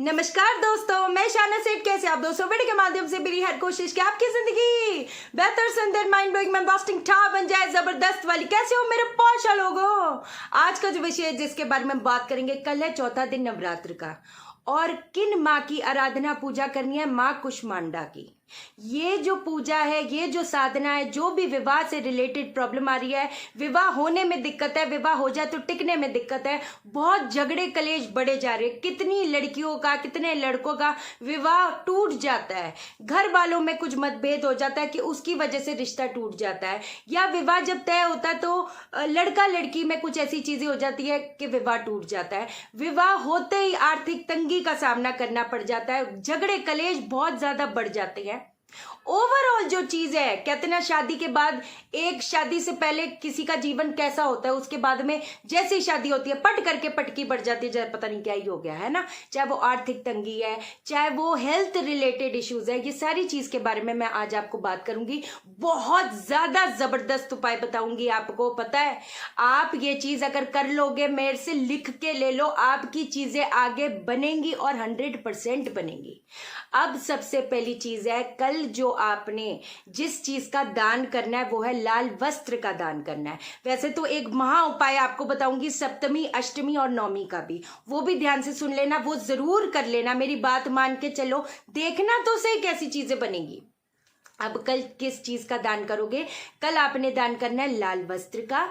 नमस्कार दोस्तों, मैं शाना सेठ। कैसे आप दोस्तों? वीडियो के माध्यम से मेरी हर कोशिश कि आपकी जिंदगी बेहतर, सुंदर, माइंड ब्लोइंग, में बस्टिंग ठा बन जाए, जबरदस्त वाली। कैसे हो मेरे पौषा लोगों? आज का जो विषय है जिसके बारे में बात करेंगे, कल है चौथा दिन नवरात्र का, और किन माँ की आराधना पूजा करनी है? माँ कुष्मांडा की। ये जो पूजा है, ये जो साधना है, जो भी विवाह से रिलेटेड प्रॉब्लम आ रही है, विवाह होने में दिक्कत है, विवाह हो जाए तो टिकने में दिक्कत है, बहुत झगड़े कलेश बढ़े जा रहे हैं, कितनी लड़कियों का, कितने लड़कों का विवाह टूट जाता है, घर वालों में कुछ मतभेद हो जाता है कि उसकी वजह से रिश्ता टूट जाता है, या विवाह जब तय होता है तो लड़का लड़की में कुछ ऐसी चीजें हो जाती है कि विवाह टूट जाता है। विवाह होते ही आर्थिक तंगी का सामना करना पड़ जाता है, झगड़े कलेश बहुत ज्यादा बढ़ जाते हैं। ओवरऑल जो चीज है, कहते ना, शादी के बाद, एक शादी से पहले किसी का जीवन कैसा होता है, उसके बाद में जैसे शादी होती है पट करके पटकी बढ़ जाती है, जैसे पता नहीं क्या ही हो गया है ना। चाहे वो आर्थिक तंगी है, चाहे वो हेल्थ रिलेटेड इश्यूज है, ये सारी चीज के बारे में मैं आज आपको बात करूंगी। बहुत ज्यादा जबरदस्त उपाय बताऊंगी आपको। पता है, आप ये चीज अगर कर लोगे, मेरे से लिख के ले लो, आपकी चीजें आगे बनेंगी और 100% बनेंगी। अब सबसे पहली चीज है, कल जो आपने जिस चीज का दान करना है वो है लाल वस्त्र का दान करना है। वैसे तो एक महा उपाय आपको बताऊंगी सप्तमी, अष्टमी और नवमी का भी, वो भी ध्यान से सुन लेना, वो जरूर कर लेना, मेरी बात मान के चलो, देखना तो सही कैसी चीजें बनेंगी। अब कल किस चीज का दान करोगे? कल आपने दान करना है लाल वस्त्र का,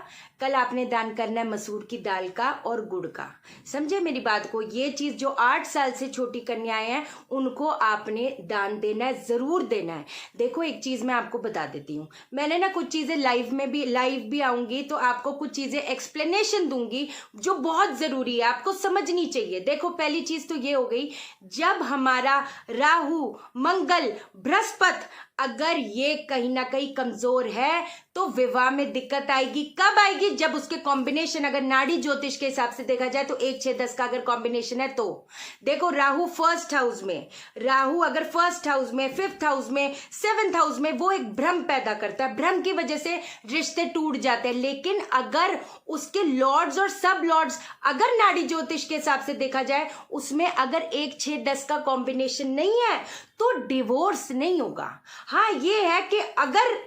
कल आपने दान करना है मसूर की दाल का और गुड़ का। समझे मेरी बात को? ये चीज जो 8 साल से छोटी कन्याएं हैं उनको आपने दान देना है, जरूर देना है। देखो, एक चीज मैं आपको बता देती हूँ, मैंने ना कुछ चीजें लाइव भी आऊंगी तो आपको कुछ चीजें एक्सप्लेनेशन दूंगी जो बहुत जरूरी है, आपको समझनी चाहिए। देखो, पहली चीज तो ये हो गई, जब हमारा राहु, मंगल, बृहस्पति अगर ये कहीं ना कहीं कमजोर है तो विवाह में दिक्कत आएगी। कब आएगी? जब उसके कॉम्बिनेशन, अगर नाड़ी ज्योतिष के हिसाब से देखा जाए तो 1 6 10 का अगर कॉम्बिनेशन है तो देखो, राहु फर्स्ट हाउस में, राहु अगर फर्स्ट हाउस में, 5th हाउस में, 7th हाउस में, वो एक भ्रम पैदा करता है, भ्रम की वजह से रिश्ते टूट जाते हैं। लेकिन अगर उसके लॉर्ड्स और सब लॉर्ड्स अगर नाड़ी ज्योतिष के हिसाब से देखा जाए, उसमें अगर 1 6 10 का कॉम्बिनेशन नहीं है तो डिवोर्स नहीं होगा। हाँ, ये है कि अगर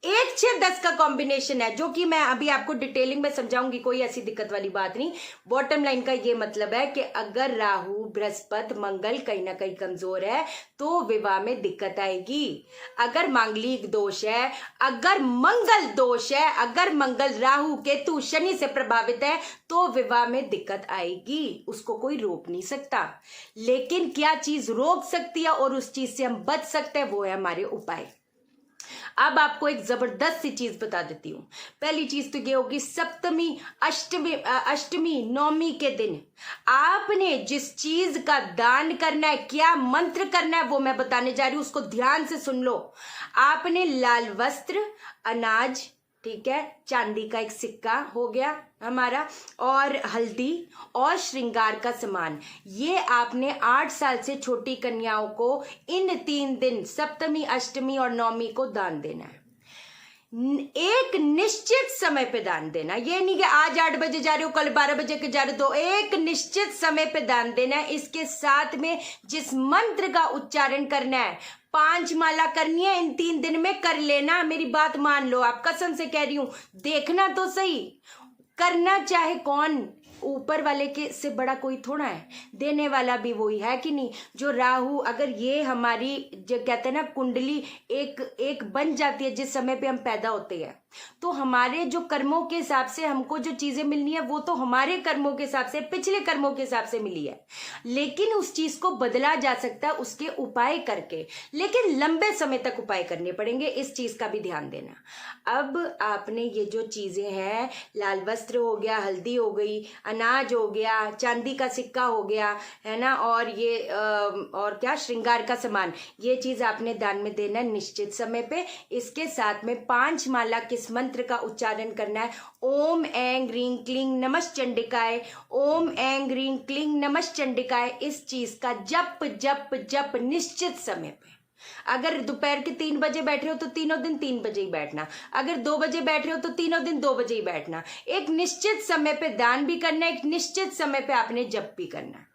1 6 10 का कॉम्बिनेशन है, जो कि मैं अभी आपको डिटेलिंग में समझाऊंगी, कोई ऐसी दिक्कत वाली बात नहीं। बॉटम लाइन का ये मतलब है कि अगर राहु, बृहस्पति, मंगल कहीं ना कहीं कमजोर है तो विवाह में दिक्कत आएगी। अगर मांगलिक दोष है, अगर मंगल दोष है, अगर मंगल, राहु, केतु, शनि से प्रभावित है तो विवाह में दिक्कत आएगी। उसको कोई रोक नहीं सकता, लेकिन क्या चीज रोक सकती है और उस चीज से हम बच सकते हैं, वो है हमारे उपाय। अब आपको एक जबरदस्त सी चीज बता देती हूँ। पहली चीज तो ये होगी, सप्तमी, अष्टमी, नवमी के दिन आपने जिस चीज का दान करना है, क्या मंत्र करना है, वो मैं बताने जा रही हूँ, उसको ध्यान से सुन लो। आपने लाल वस्त्र, अनाज, ठीक है, चांदी का एक सिक्का हो गया हमारा, और हल्दी और श्रृंगार का सामान, ये आपने 8 साल से छोटी कन्याओं को इन 3 दिन, सप्तमी, अष्टमी और नवमी को दान देना है। एक निश्चित समय पे दान देना, ये नहीं कि आज 8 बजे जा रहे हो, कल 12 बजे के जा रहे हो, तो एक निश्चित समय पे दान देना है। इसके साथ में जिस मंत्र का उच्चारण करना है, 5 माला करनी है, इन 3 दिन में कर लेना, मेरी बात मान लो, आप कसम से कह रही हूं, देखना तो सही। करना चाहे कौन, ऊपर वाले के से बड़ा कोई थोड़ा है, देने वाला भी वही है कि नहीं। जो राहु, अगर ये हमारी, जो कहते हैं ना, कुंडली एक बन जाती है जिस समय पे हम पैदा होते हैं, तो हमारे जो कर्मों के हिसाब से हमको जो चीजें मिलनी है वो तो हमारे कर्मों के हिसाब से, पिछले कर्मों के हिसाब से मिली है, लेकिन उस चीज को बदला जा सकता है उसके उपाय करके, लेकिन लंबे समय तक उपाय करने पड़ेंगे, इस चीज का भी ध्यान देना। अब आपने ये जो चीजें हैं, लाल वस्त्र हो गया, हल्दी हो गई, अनाज हो गया, चांदी का सिक्का हो गया, है ना, और ये और क्या, श्रृंगार का सामान, ये चीज आपने दान में देना है निश्चित समय पे। इसके साथ में 5 माला किस मंत्र का उच्चारण करना है? ओम ऐं ह्रीं क्लीं नमश्चंडिकाय, ओम ऐं ह्रीं क्लीं नमश्चंडिकाय। इस चीज का जप जप जप निश्चित समय पे। अगर दोपहर के 3 बजे बैठ रहे हो तो तीनों दिन 3 बजे ही बैठना, अगर 2 बजे बैठ रहे हो तो तीनों दिन 2 बजे ही बैठना। एक निश्चित समय पे दान भी करना है, एक निश्चित समय पे आपने जप भी करना है।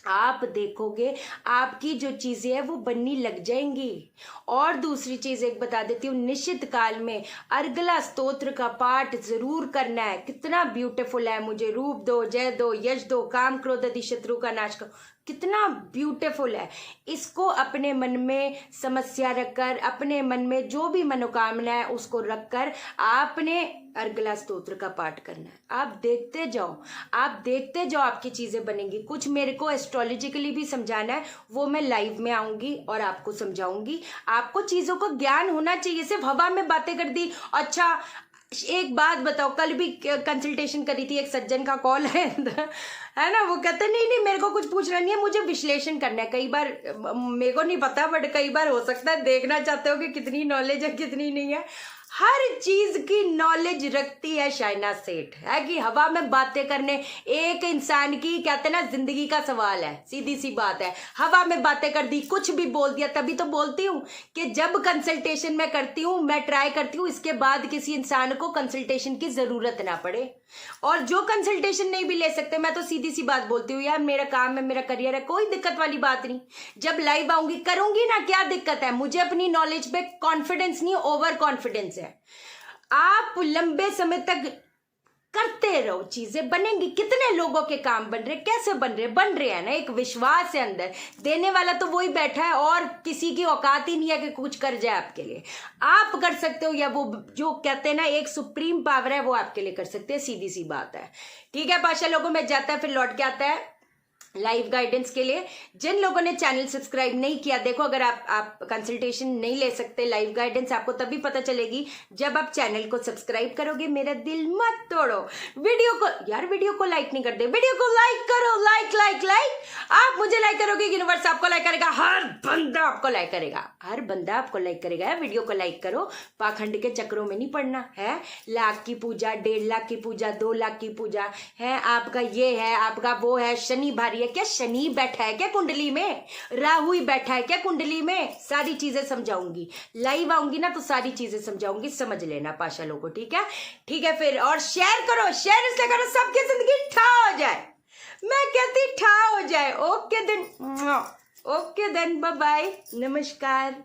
आप देखोगे आपकी जो चीजें हैं वो बननी लग जाएंगी। और दूसरी चीज एक बता देती हूँ, निश्चित काल में अर्गला स्तोत्र का पाठ जरूर करना है। कितना ब्यूटीफुल है, मुझे रूप दो, जय दो, यश दो, काम क्रोध आदि शत्रु का नाश करो, कितना ब्यूटीफुल है। इसको अपने मन में समस्या रखकर, अपने मन में जो भी मनोकामना है उसको रखकर आपने अर्गला स्तोत्र का पाठ करना है। आप देखते जाओ, आप देखते जाओ, आपकी चीजें बनेंगी। कुछ मेरे को एस्ट्रोलॉजिकली भी समझाना है, वो मैं लाइव में आऊंगी और आपको समझाऊंगी। आपको चीजों का ज्ञान होना चाहिए। सिर्फ हवा में बातें कर दी। अच्छा एक बात बताओ, कल भी कंसल्टेशन करी थी, एक सज्जन का कॉल है ना, वो कहते नहीं नहीं मेरे को कुछ पूछना नहीं है, मुझे विश्लेषण करना है। कई बार मेरे को नहीं पता, बट कई बार हो सकता है देखना चाहते हो कि कितनी नॉलेज है कितनी नहीं है। हर चीज की नॉलेज रखती है शाइना सेठ, है कि हवा में बातें करने एक इंसान की, कहते हैं ना, जिंदगी का सवाल है। सीधी सी बात है, हवा में बातें कर दी, कुछ भी बोल दिया। तभी तो बोलती हूँ कि जब कंसल्टेशन मैं करती हूँ, मैं ट्राई करती हूँ इसके बाद किसी इंसान को कंसल्टेशन की जरूरत ना पड़े। और जो कंसल्टेशन नहीं भी ले सकते, मैं तो सीधी सी बात बोलती हूँ, यार मेरा काम है, मेरा करियर है, कोई दिक्कत वाली बात नहीं। जब लाइव आऊंगी करूंगी ना, क्या दिक्कत है। मुझे अपनी नॉलेज पे कॉन्फिडेंस नहीं, ओवर कॉन्फिडेंस है। आप लंबे समय तक करते रहो, चीजें बनेंगी। कितने लोगों के काम बन रहे, कैसे बन रहे हैं ना, एक विश्वास है अंदर। देने वाला तो वही बैठा है और किसी की औकात ही नहीं है कि कुछ कर जाए आपके लिए। आप कर सकते हो, या वो जो कहते हैं ना एक सुप्रीम पावर है वो आपके लिए कर सकते हैं। सीधी सी बात है। ठीक है, पाशा लोगों में जाता है फिर लौट के आता है लाइव गाइडेंस के लिए। जिन लोगों ने चैनल सब्सक्राइब नहीं किया, देखो अगर आप कंसल्टेशन नहीं ले सकते, लाइव गाइडेंस आपको तभी पता चलेगी जब आप चैनल को सब्सक्राइब करोगे। मेरा दिल मत तोड़ो। वीडियो को लाइक नहीं करते, वीडियो को लाइक करो, लाइक लाइक लाइक। आप मुझे लाइक करोगे, यूनिवर्स आपको लाइक करेगा, हर बंदा आपको लाइक करेगा, हर बंदा आपको लाइक करेगा। वीडियो को लाइक करो, पाखंड के चक्रों में नहीं पड़ना है। लाख की पूजा, 1.5 लाख की पूजा, 2 लाख की पूजा है, आपका ये है, आपका वो है, शनि भारी है क्या, शनि बैठा है क्या कुंडली में, राहु ही बैठा है क्या कुंडली में, सारी चीजें समझाऊंगी। लाइव आऊंगी ना तो सारी चीजें समझाऊंगी, समझ लेना पाशा लोगों। ठीक है, ठीक है फिर। और शेयर करो, शेयर इसलिए करो सबकी जिंदगी ठा हो जाए। मैं कहती ठा हो जाए। ओके देन, बाय बाय, नमस्कार।